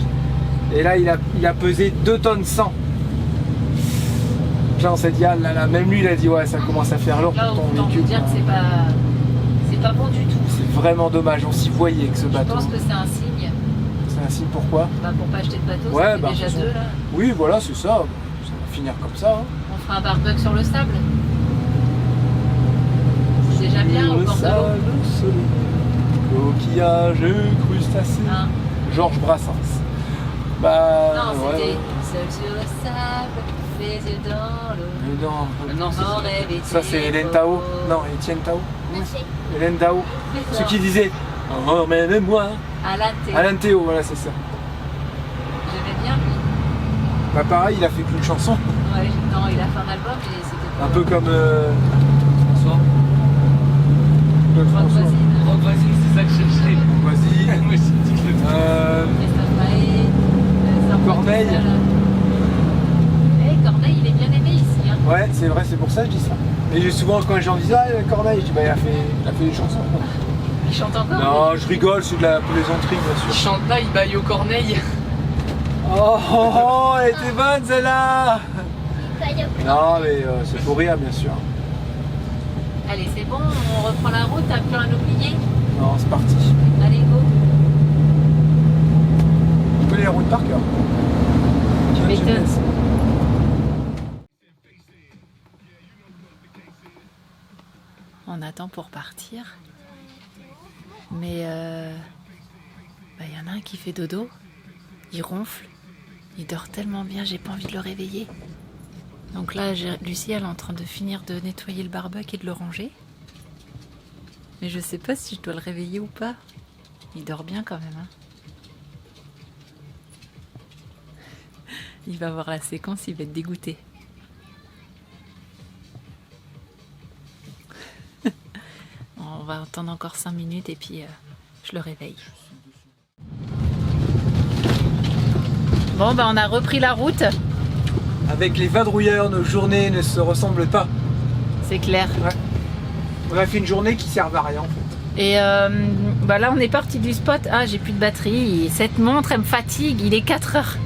Et là, il a pesé 2 tonnes 100. Là, on s'est dit, ah là là, même lui, il a dit, ouais, ça commence à faire lourd Là, pour ton autant vous véhicule. dire que c'est pas bon du tout. C'est vraiment dommage, on s'y voyait avec ce Je bateau. pense que c'est un signe. C'est un signe pourquoi? Bah, pour pas acheter de bateau, Ouais, ça fait bah, déjà de toute 2 là. Oui, voilà, c'est ça. Ça va finir comme ça. Hein. On fera un barbecue sur le sable. C'est déjà bien au Le bord de l'eau. sable solide, coquillage, crustacés. Hein. Georges Brassens. Bah, Non, ouais, c'était ouais. seul sur le sable, les yeux dans l'eau. Mais non, Non, Mon rêve était ça c'est Hélène Tao. beau. Non, Étienne Tao. Merci. Hélène Tao. Ce qui disait emmène-moi. Alain Théo. Alain Théo, voilà, c'est ça. J'aimais bien lui. Bah, pareil, il a fait qu'une chanson. Ouais, non, il a fait un album et c'était pas Un peu comme. François. Claude Rock François. Voisine, Oh, vas-y, c'est ça que je cherchais. Vas-y. Moi, j'ai dit que le Christophe Maé, Corneille. Corneille, il est bien aimé ici. Hein. Ouais, c'est vrai, c'est pour ça que je dis ça. Et j'ai souvent, quand les gens disent, ah, Corneille, je dis, bah, il a fait des chansons. Il chante encore? Non, je rigole, c'est de la plaisanterie bien Il sûr. chante pas, il baille aux corneilles. Oh, elle était bonne celle-là. Non mais c'est pour rire bien sûr. Allez, c'est bon, on reprend la route, t'as plus rien oublié? Non, c'est parti. Allez, go. On connaît les routes par cœur. Tu m'étonnes. On attend pour partir. Mais y en a un qui fait dodo. Il ronfle. Il dort tellement bien, j'ai pas envie de le réveiller. Donc là, Lucie, elle est en train de finir de nettoyer le barbecue et de le ranger. Mais je sais pas si je dois le réveiller ou pas. Il dort bien quand même. Hein. Il va voir la séquence, il va être dégoûté. On va attendre encore 5 minutes et puis je le réveille. Bon, on a repris la route. Avec les vadrouilleurs, nos journées ne se ressemblent pas. C'est clair. Ouais. On a fait une journée qui sert à rien en fait. Et là, on est parti du spot. Ah, j'ai plus de batterie. Cette montre, elle me fatigue. Il est 4 heures.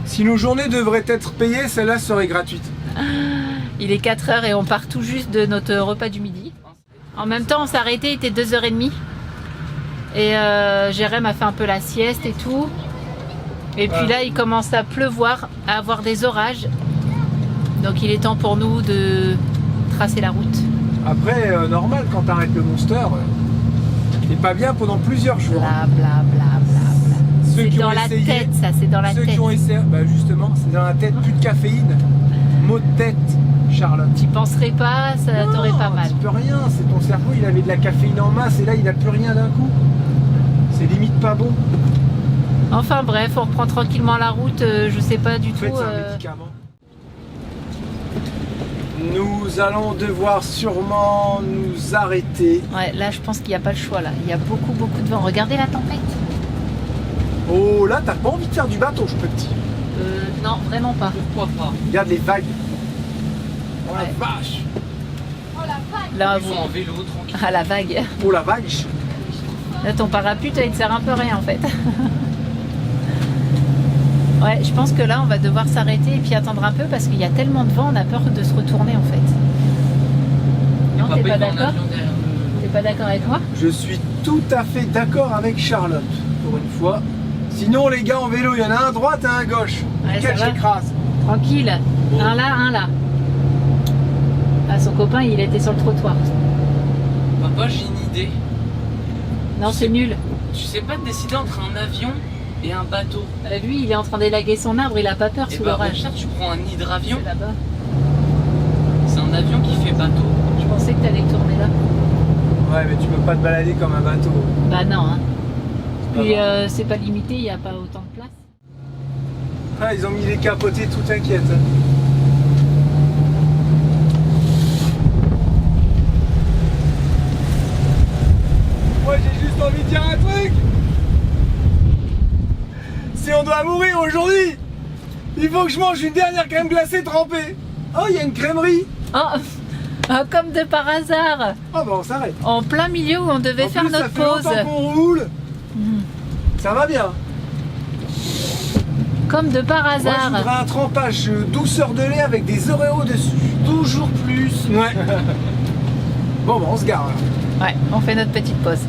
Si nos journées devraient être payées, celle-là serait gratuite. Il est 4 heures et on part tout juste de notre repas du midi. En même temps, on s'est arrêté, il était 2h30. Et Jérém a fait un peu la sieste et tout. Et puis là, il commence à pleuvoir, à avoir des orages. Donc il est temps pour nous de tracer la route. Après, normal, quand t'arrêtes le monster, t'es pas bien pendant plusieurs jours. Bla bla bla bla bla. Ceux C'est qui dans ont la essayé, tête, ça, c'est dans la ceux tête. qui ont essayé, bah justement, c'est dans la tête, plus de caféine. Maux de tête, Charlotte. Tu penserais pas, ça t'aurait pas mal. Tu peux rien, c'est ton cerveau, il avait de la caféine en masse et là il a plus rien d'un coup. C'est limite pas bon. Enfin bref, on reprend tranquillement la route, je sais pas du En fait, tout. c'est un médicament. Nous allons devoir sûrement nous arrêter. Ouais, là je pense qu'il n'y a pas le choix là. Il y a beaucoup de vent. Regardez la tempête. Oh là, t'as pas envie de faire du bateau, je peux te dire. Non, vraiment pas. Pourquoi pas? Regarde les vagues. Oh Ouais. la vache. Là, Ils sont en vélo, tranquille. à la vague. Oh la vache. Là, ton parapluie, toi, il te sert un peu rien en fait. Ouais, je pense que là, on va devoir s'arrêter et puis attendre un peu parce qu'il y a tellement de vent, on a peur de se retourner en fait. Non, Papa, t'es pas il va en d'accord? avion derrière T'es pas d'accord avec moi? Je suis tout à fait d'accord avec Charlotte, pour une fois. Sinon, les gars en vélo, il y en a un à droite et un à gauche. Ouais, Quel ça va. j'écrase. Tranquille. Bon. Un là, un là. Ah, son copain, il était sur le trottoir. Papa, j'ai une idée. Non, c'est nul. Tu sais pas te décider entre un avion et un bateau. Lui, il est en train d'élaguer son arbre, il a pas peur Et sous bah, l'orage. regarde, tu prends un hydravion. C'est là-bas. C'est un avion qui fait bateau. Je pensais que t'allais tourner là. Ouais, mais tu peux pas te balader comme un bateau. Bah non, hein. pas Puis grave. c'est pas limité, il n'y a pas autant de place. Ah, ils ont mis les capotés, tout t'inquiète. Moi, j'ai juste envie de dire un truc. Si on doit mourir aujourd'hui, il faut que je mange une dernière crème glacée trempée. Oh, il y a une crèmerie. Oh, comme de par hasard. Oh, bah on s'arrête. En plein milieu où on devait En faire plus, notre ça fait pause. longtemps qu'on roule. Mhm. Ça va bien. Comme de par Moi, je hasard. voudrais un trempage douceur de lait avec des Oreos dessus. Toujours plus. Ouais. Bon, bah on se gare. Alors. Ouais, on fait notre petite pause.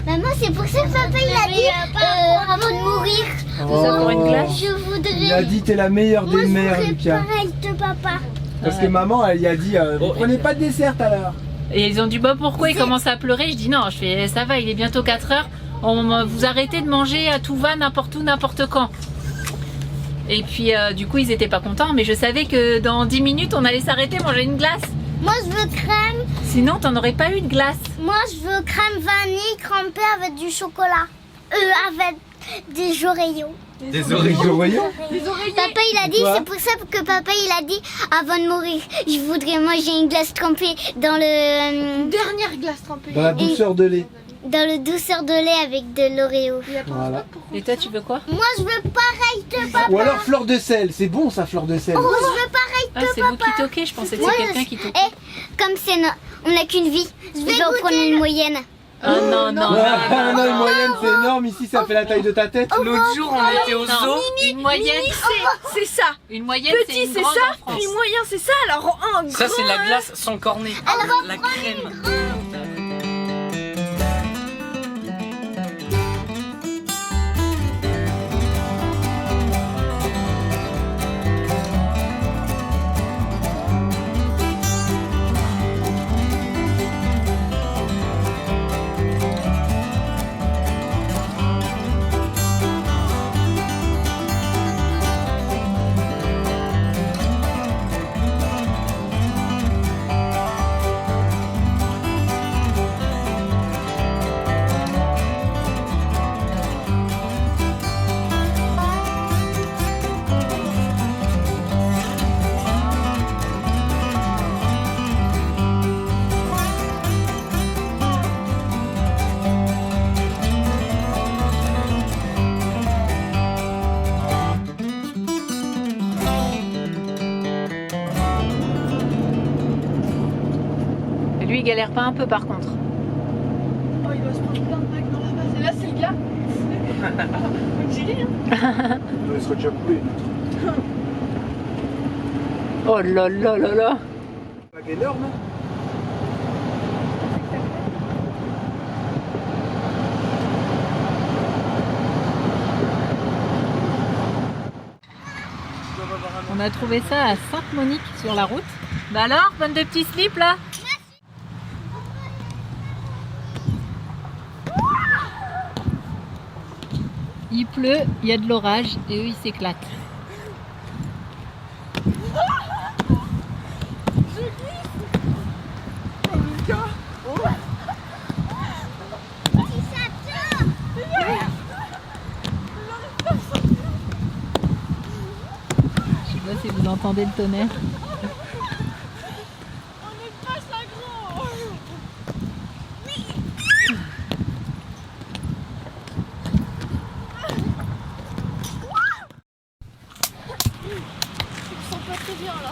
Maman, c'est pour ça que papa il a dit avant de mourir. C'est ça pour une glace? Je voudrais. Il a dit t'es la meilleure Moi, des je mères, voudrais Lucas. pareil de papa. Parce que Ouais. maman, elle y a dit vous Oh, prenez pas de dessert tout à l'heure. Et ils ont dit bah pourquoi il commence à pleurer. Je dis non, je fais ça va, il est bientôt 4 heures. Vous arrêtez de manger à tout va, n'importe où, n'importe quand. Et puis du coup ils étaient pas contents, mais je savais que dans 10 minutes on allait s'arrêter manger une glace. Moi, je veux crème. Sinon t'en aurais pas eu de glace. Moi, je veux crème vanille trempée avec du chocolat. Avec des Oreos. Des Oreos. Papa, il a dit, Quoi? c'est pour ça que papa, il a dit, avant de mourir, je voudrais manger une glace trempée dans le, Dernière glace trempée. Dans la douceur de lait. dans le douceur de lait avec de l'Oreo. Voilà. Et toi tu veux quoi? Moi, je veux pareil de papa. Ou alors fleur de sel, c'est bon ça, fleur de sel. Oh, je veux pareil Ah de c'est vous papa. qui toquez, je pensais que Moi, c'est quelqu'un qui toquait. Comme c'est On n'a qu'une vie. Je vais en prendre une moyenne. Oh non, non. Non, une moyenne c'est énorme, ici ça fait la taille de ta tête. L'autre jour, on était au zoo. Une moyenne, C'est ça. une moyenne, Petit, c'est grande ça. en France. Puis moyen, c'est ça. Alors un Ça, grand, c'est la glace sans cornet. La crème. Lui, il galère pas un peu par contre. Oh, il doit se prendre plein de vagues dans la face. Et là, c'est le gars. J'ai rien. Il serait déjà coulé. Oh là là là là. Vague énorme. Hein. On a trouvé ça à Sainte-Monique sur la route. Bah alors, bonne de petits slips là? Il pleut, il y a de l'orage et eux ils s'éclatent. Je sais pas si vous entendez le tonnerre. On est pas ça gros. Je sens pas très bien là.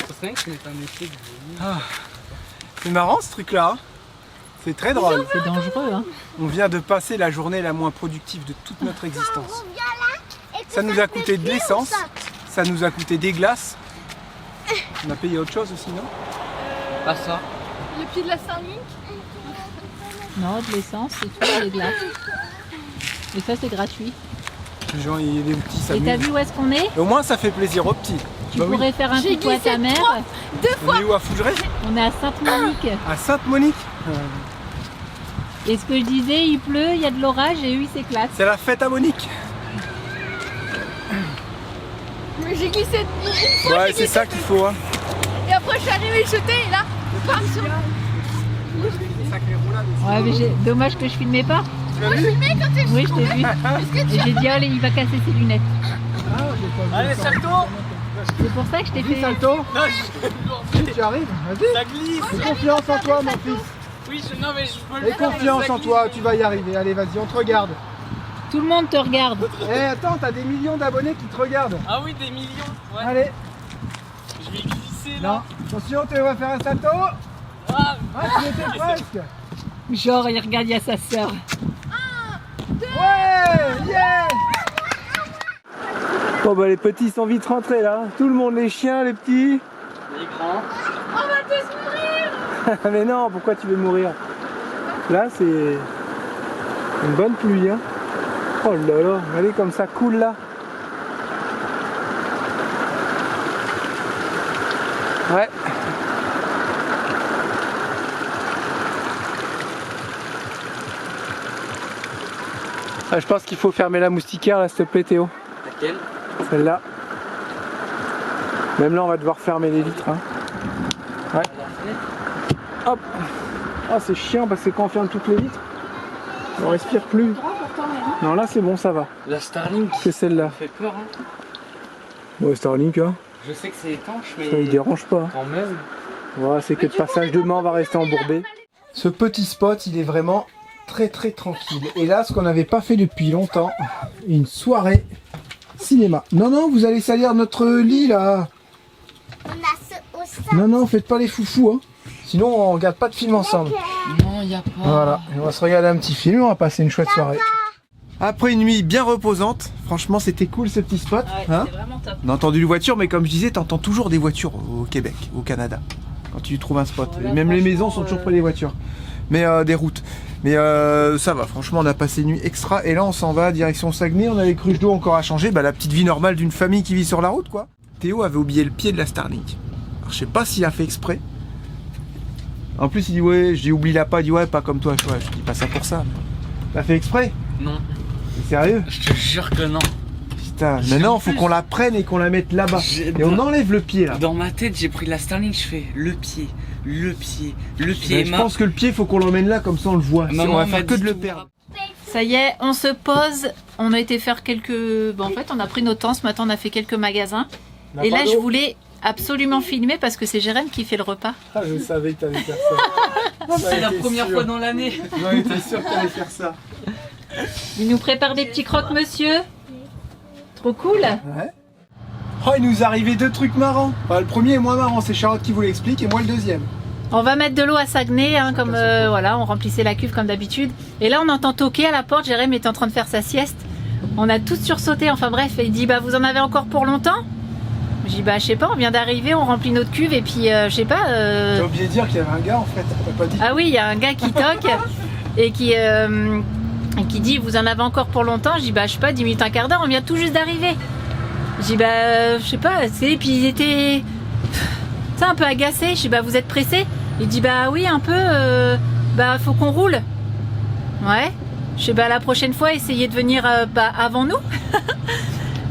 C'est vrai que c'est un effet de... C'est marrant ce truc là. C'est très drôle. C'est dangereux hein. On vient de passer la journée la moins productive de toute notre existence. Ça nous a coûté de l'essence, ça nous a coûté des glaces. On a payé autre chose aussi, non? Pas ça. Le pied de la Starlink. Non, de l'essence, c'est tout, des glaces. Et ça c'est gratuit. Les gens, il y a des petits Et t'as s'amusent. vu où est-ce qu'on est? Au moins ça fait plaisir aux petits. Tu Bah oui. pourrais faire un J'ai coucou à ta glissé mère. On est où à Fougeray? On est à Sainte-Monique. À Sainte-Monique. Et ce que je disais, il pleut, il y a de l'orage et eux ils s'éclatent. C'est la fête à Monique. Mais j'ai glissé une fois. Ouais, c'est ça qu'il faut. Hein. Et après, je suis arrivée jeter et là, bam sur. Ouais, mais dommage que je filmais pas. Tu l'as vu? Oui, je t'ai vu. Et j'ai dit, allez, il va casser ses lunettes. Allez, salto. C'est pour ça que je t'ai fait. Salto. Tu arrives, vas-y. Ça glisse. Aie confiance en toi, mon fils. Oui, non, mais je peux le Aie faire. confiance ça en glisse. toi, tu vas y arriver. Allez, vas-y, on te regarde. Tout le monde te regarde. Eh, attends, t'as des millions d'abonnés qui te regardent. Ah oui, des millions. Ouais. Allez, Je vais glisser non, là. attention, tu vas faire un salto. Ah, Ah, tu étais presque. Genre, il regarde, il y a sa sœur. Ouais, yeah. Bon bah les petits sont vite rentrés là. Tout le monde, les chiens, les petits. les grands. On va tous mourir. Mais non, pourquoi tu veux mourir? Là c'est une bonne pluie hein. Oh là là, regardez comme ça coule là. Ouais. Ah, je pense qu'il faut fermer la moustiquaire là, s'il te plaît Théo. Laquelle? Celle-là. Même là on va devoir fermer les vitres hein. Ouais. Hop. Ah c'est chiant parce que quand on ferme toutes les vitres, on respire plus. Non là c'est bon, ça va. La Starlink. C'est celle-là. Ça fait peur, hein. Ouais, Starlink hein. Je sais que c'est étanche, mais Ça il dérange pas. quand même. Voilà, c'est que de passage demain on va rester embourbé. Ce petit spot il est vraiment très très tranquille. Et là ce qu'on n'avait pas fait depuis longtemps, une soirée Cinéma. Non, non, vous allez salir notre lit là. On a ce au sein. Non, non, faites pas les foufous. Hein. Sinon, on regarde pas de film ensemble. Non, y a pas. Voilà, et on va se regarder un petit film, on va passer une chouette soirée. Après une nuit bien reposante, franchement c'était cool ce petit spot. Ouais, Hein, c'est vraiment top. on a entendu une voiture, mais comme je disais, t'entends toujours des voitures au Québec, au Canada, quand tu trouves un spot. Ouais, Et même les franchement, maisons sont toujours près des voitures, mais des routes. Mais ça va, franchement on a passé une nuit extra, et là on s'en va direction Saguenay, on a les cruches d'eau encore à changer, bah la petite vie normale d'une famille qui vit sur la route quoi. Théo avait oublié le pied de la Starlink. Alors je sais pas s'il a fait exprès. En plus il dit ouais, je dis oublie la pas, il dit ouais pas comme toi, je dis pas ça pour ça. T'as fait exprès? Non, T'es sérieux? je te jure que non. Putain, maintenant faut qu'on la prenne et qu'on la mette là-bas. Et on enlève le pied là. Dans ma tête, j'ai pris la Starlink, je fais le pied, le pied, le pied. Mais je pense que le pied faut qu'on l'emmène là comme ça on le voit. Maman On va m'a faire que dit de le tout perdre. Ça y est, on se pose. On a été faire quelques... Bon, en fait, on a pris notre temps. Ce matin, on a fait quelques magasins. Et là, je voulais absolument filmer parce que c'est Jérém qui fait le repas. Ah, je savais que t'allais faire ça. C'est la première fois dans l'année. J'en étais sûr que t'allais faire ça. Il nous prépare des petits croque-monsieur. Trop cool. Ouais. Oh, il nous est arrivé deux trucs marrants. Enfin, le premier est moins marrant, c'est Charlotte qui vous l'explique, et moi le deuxième. On va mettre de l'eau à Saguenay, hein, comme voilà, on remplissait la cuve comme d'habitude. Et là, on entend toquer à la porte. Jérém est en train de faire sa sieste. On a tous sursauté. Enfin bref, il dit bah vous en avez encore pour longtemps? Je dis bah je sais pas, on vient d'arriver, on remplit notre cuve et puis je sais pas. J'ai oublié de dire qu'il y avait un gars en fait, t'as pas dit. Ah oui, il y a un gars qui toque et qui dit vous en avez encore pour longtemps? Je dis bah je sais pas, 10 minutes, un quart d'heure, on vient tout juste d'arriver. Je dis bah je sais pas, et puis ils étaient un peu agacés. Je dis bah vous êtes pressés? Il dit bah oui un peu, bah faut qu'on roule. Ouais. Je dis bah la prochaine fois essayez de venir avant nous.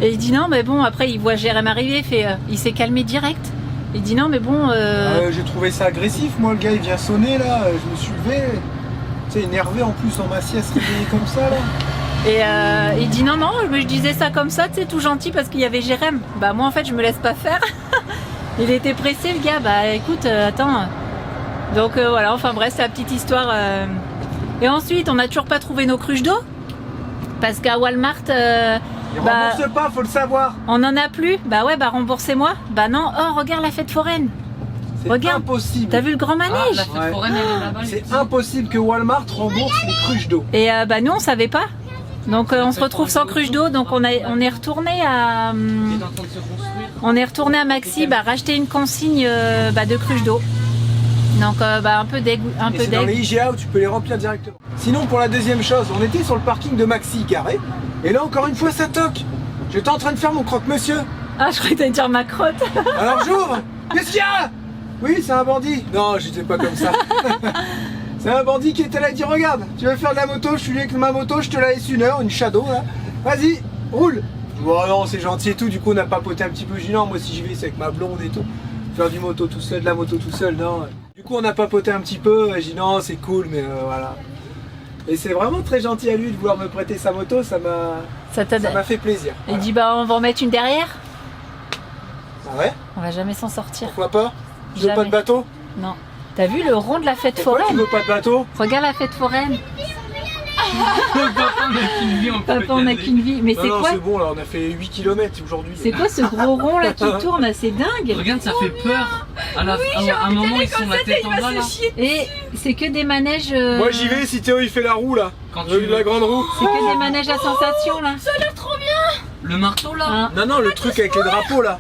Et il dit non mais bon, après il voit Jérém arriver, il s'est calmé direct. Il dit non mais bon... J'ai trouvé ça agressif, moi le gars il vient sonner là, je me suis levé, tu sais énervé en plus dans ma sieste réveillé comme ça là. Et il dit non mais je disais ça comme ça, tu sais, tout gentil parce qu'il y avait Jérém. Bah moi en fait je me laisse pas faire. Il était pressé le gars, bah écoute attends. Donc voilà, enfin bref c'est la petite histoire. Et ensuite on n'a toujours pas trouvé nos cruches d'eau. Parce qu'à Walmart... Il rembourse pas, faut le savoir. On en a plus. Bah ouais, bah remboursez-moi. Bah non, oh regarde la fête foraine. C'est Regarde, impossible. t'as vu le grand manège? La fête foraine, elle est là-bas. C'est impossible que Walmart rembourse les cruches d'eau. Et bah nous on savait pas. Donc on se retrouve sans cruche d'eau. Donc on est retourné à on est retourné à Maxi racheter une consigne de cruche d'eau. Donc un peu dégoût, un peu C'est dans les dégoût. IGA où tu peux les remplir directement. Sinon pour la deuxième chose, on était sur le parking de Maxi carré. Et là encore une fois ça toque. J'étais en train de faire mon croque-monsieur. Ah je croyais que t'allais dire ma crotte. Alors j'ouvre. Qu'est-ce qu'il y a? Oui, c'est un bandit. Non, j'étais pas comme ça. C'est un bandit qui était là et dit regarde, tu veux faire de la moto, je suis venu avec ma moto, je te la laisse une heure, une shadow là. Vas-y, roule. Je dis, oh non, c'est gentil et tout, du coup on a papoté un petit peu. Je dis non, moi si j'y vais c'est avec ma blonde et tout. Faire du moto tout seul, de la moto tout seul, non. Du coup on a papoté un petit peu, je dis non, c'est cool, mais voilà. Et c'est vraiment très gentil à lui de vouloir me prêter sa moto, ça m'a fait plaisir. Il dit bah on va en mettre une derrière. Ah ouais? On va jamais s'en sortir. Pourquoi pas? Tu veux pas Jamais. de bateau? Non. T'as vu le rond de la fête Pourquoi tu foraine? veux pas de bateau? Regarde la fête foraine. Papa, on a qu'une vie, Papa, on a qu'une vie. Mais Non, c'est non, quoi? c'est bon là, on a fait 8 km aujourd'hui. C'est quoi ce gros rond là qui tourne? C'est dingue. Regarde, ça fait peur. À un moment, ils sont la tête en bas là. Et c'est que des manèges. Moi j'y vais si Théo il fait la roue là. Quand Tu veux tu la grande roue. C'est que des manèges à sensation là. Le marteau là. Hein, Non, non, le truc avec les drapeaux là.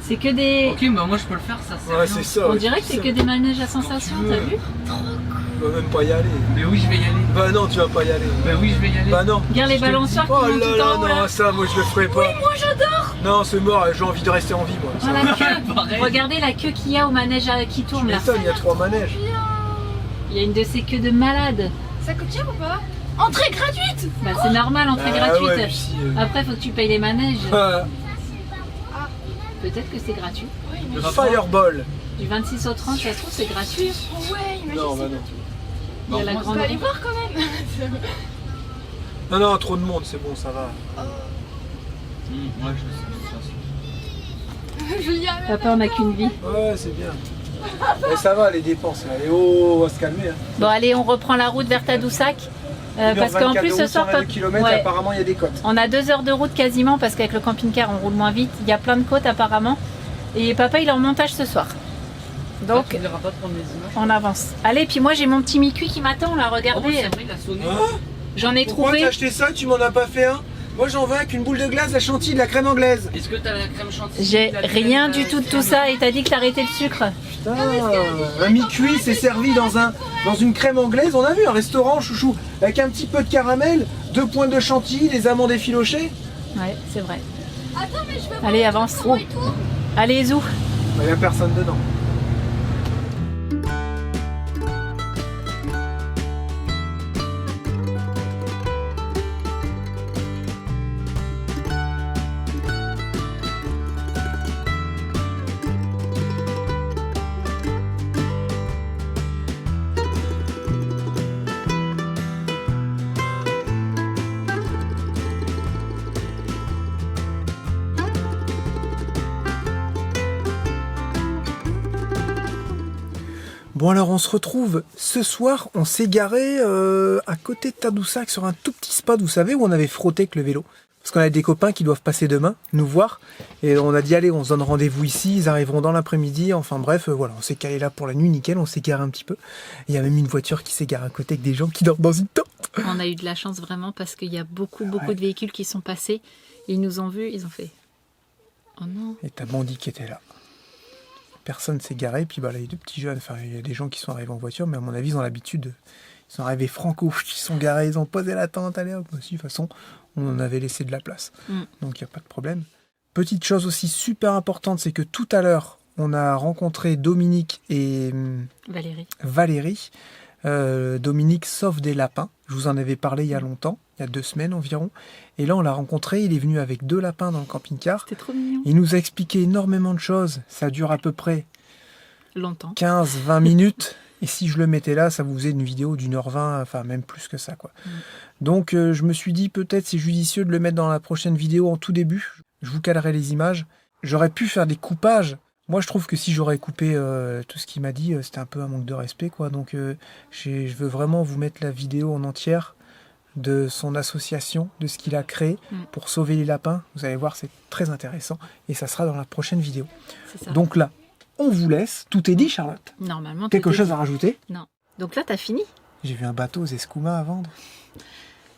c'est que des. Ok, bah moi je peux le faire, ça c'est Ouais, rien. c'est ça. On ouais, dirait que c'est que des manèges à sensation, tu t'as veux. vu? Tu vas même pas y aller. Mais oui, je vais y aller. Bah non, tu vas pas y aller. Bah oui, je vais y aller. Bah non. Regarde les balançoires qui Oh montent là tout là, en haut là. non, ça moi je le ferai pas. Oui, moi j'adore. Non, c'est mort, j'ai envie de rester en vie moi. Oh, la queue. Pareil. Regardez la queue qu'il y a au manège qui Tu tourne là. m'étonnes, il y a 3 manèges. Il y a une de ces queues de malade. Ça coûte cher ou pas? Entrée gratuite. Bah c'est normal, entrée Ah gratuite. ouais, puis si, Après faut que tu payes les manèges. Ah, Peut-être que c'est gratuit. le Fireball. Du 26 au 30, ça se trouve c'est gratuit. Ouais, imagine. Non, bah non. Il y a la moi, On grande va aller roue. voir quand même. Non, non, trop de monde, c'est bon, ça va. Ouais, je sais. Je vais y aller. Papa, on n'a qu'une vie. Ouais, c'est bien. Mais ça va les dépenses là. Et oh, on va se calmer. Hein. Bon allez, on reprend la route vers Tadoussac. Parce qu'en plus ce soir, km, apparemment il y a des côtes. On a 2 heures de route quasiment parce qu'avec le camping-car on roule moins vite. Il y a plein de côtes apparemment. Et papa il est en montage ce soir. Donc tu verras pas de prendre les images. on avance. Allez, puis moi j'ai mon petit mi-cuit qui m'attend là, regardez. Oh, c'est vrai, il a sonné. J'en ai Pourquoi trouvé. t'as acheté ça? Tu m'en as pas fait un? Moi j'en veux avec une boule de glace, la chantilly, de la crème anglaise. Est-ce que t'as la crème chantilly? J'ai rien du tout de tout ça et t'as dit que t'arrêtais le sucre. Putain, un mi-cuit c'est servi dans une crème anglaise. On a vu un restaurant chouchou avec un petit peu de caramel, 2 points de chantilly, des amandes effilochées. Ouais, c'est vrai. Attends, mais je veux Allez, avance. et tout. Allez, zou. Il n'y a personne dedans. Bon alors on se retrouve ce soir, on s'est garé à côté de Tadoussac sur un tout petit spot, vous savez, où on avait frotté avec le vélo. Parce qu'on a des copains qui doivent passer demain, nous voir. Et on a dit allez, on se donne rendez-vous ici, ils arriveront dans l'après-midi. Enfin bref, voilà, on s'est calé là pour la nuit, nickel, on s'est garé un petit peu. Il y a même une voiture qui s'est garée à côté avec des gens qui dorment dans une tente. On a eu de la chance vraiment parce qu'il y a beaucoup de véhicules qui sont passés. Ils nous ont vus, ils ont fait oh non. Et t'as Bandit qui était là. Personne s'est garé, puis bah là il y a 2 petits jeunes, enfin il y a des gens qui sont arrivés en voiture, mais à mon avis ils ont l'habitude, ils sont arrivés franco, ils sont garés, ils ont posé la tente, allez hop, aussi de toute façon on en avait laissé de la place, donc il n'y a pas de problème. Petite chose aussi super importante, c'est que tout à l'heure on a rencontré Dominique et Valérie. Dominique sauve des lapins, je vous en avais parlé il y a longtemps, il y a 2 semaines environ, et là on l'a rencontré, il est venu avec 2 lapins dans le camping-car. C'était trop mignon. Il nous a expliqué énormément de choses, ça dure à peu près Longtemps. 15-20 minutes, et si je le mettais là, ça vous faisait une vidéo d'1h20, enfin même plus que ça quoi. Donc je me suis dit peut-être c'est judicieux de le mettre dans la prochaine vidéo en tout début, je vous calerai les images. J'aurais pu faire des coupages. Moi, je trouve que si j'aurais coupé tout ce qu'il m'a dit, c'était un peu un manque de respect, quoi. Donc, je veux vraiment vous mettre la vidéo en entière de son association, de ce qu'il a créé pour sauver les lapins. Vous allez voir, c'est très intéressant. Et ça sera dans la prochaine vidéo. C'est ça. Donc là, on vous laisse. Tout est dit, Charlotte. Normalement, Quelque chose à rajouter? Non. Donc là, t'as fini? J'ai vu un bateau aux escoumins à vendre.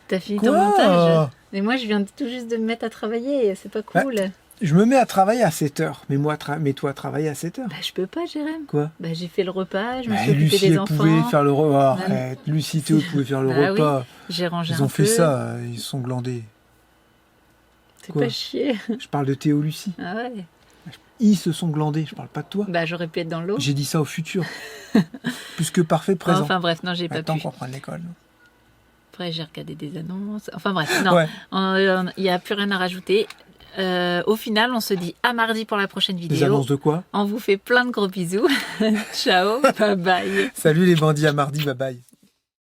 T'as fini Quoi? ton montage? Mais moi, je viens tout juste de me mettre à travailler. C'est pas cool. Je me mets à travailler à 7h. Mais toi, travailler à 7h. Bah, je peux pas, Jérém. Quoi? Bah, j'ai fait le repas, je me Bah, suis occupée Lucie, des elle enfants. pouvait faire le repas. Arrête. Lucie, Théo pouvait faire le Ah repas. oui, j'ai rangé Ils un ont fait peu. ça, ils sont glandés. C'est Quoi? pas chier. Je parle de Théo Lucie. Ah ouais. Ils se sont glandés, je parle pas de toi. Bah, j'aurais pu être dans l'eau. J'ai dit ça au futur. Plus que parfait présent. Enfin bref, non, j'ai pas Attends pu. qu'on prenne l'école. Après, j'ai regardé des annonces. Enfin bref, non. Ouais. Il n'y a plus rien à rajouter. Au final, on se dit à mardi pour la prochaine vidéo. Des annonces de quoi? On vous fait plein de gros bisous. Ciao, bye bye. Salut les bandits, à mardi, bye bye.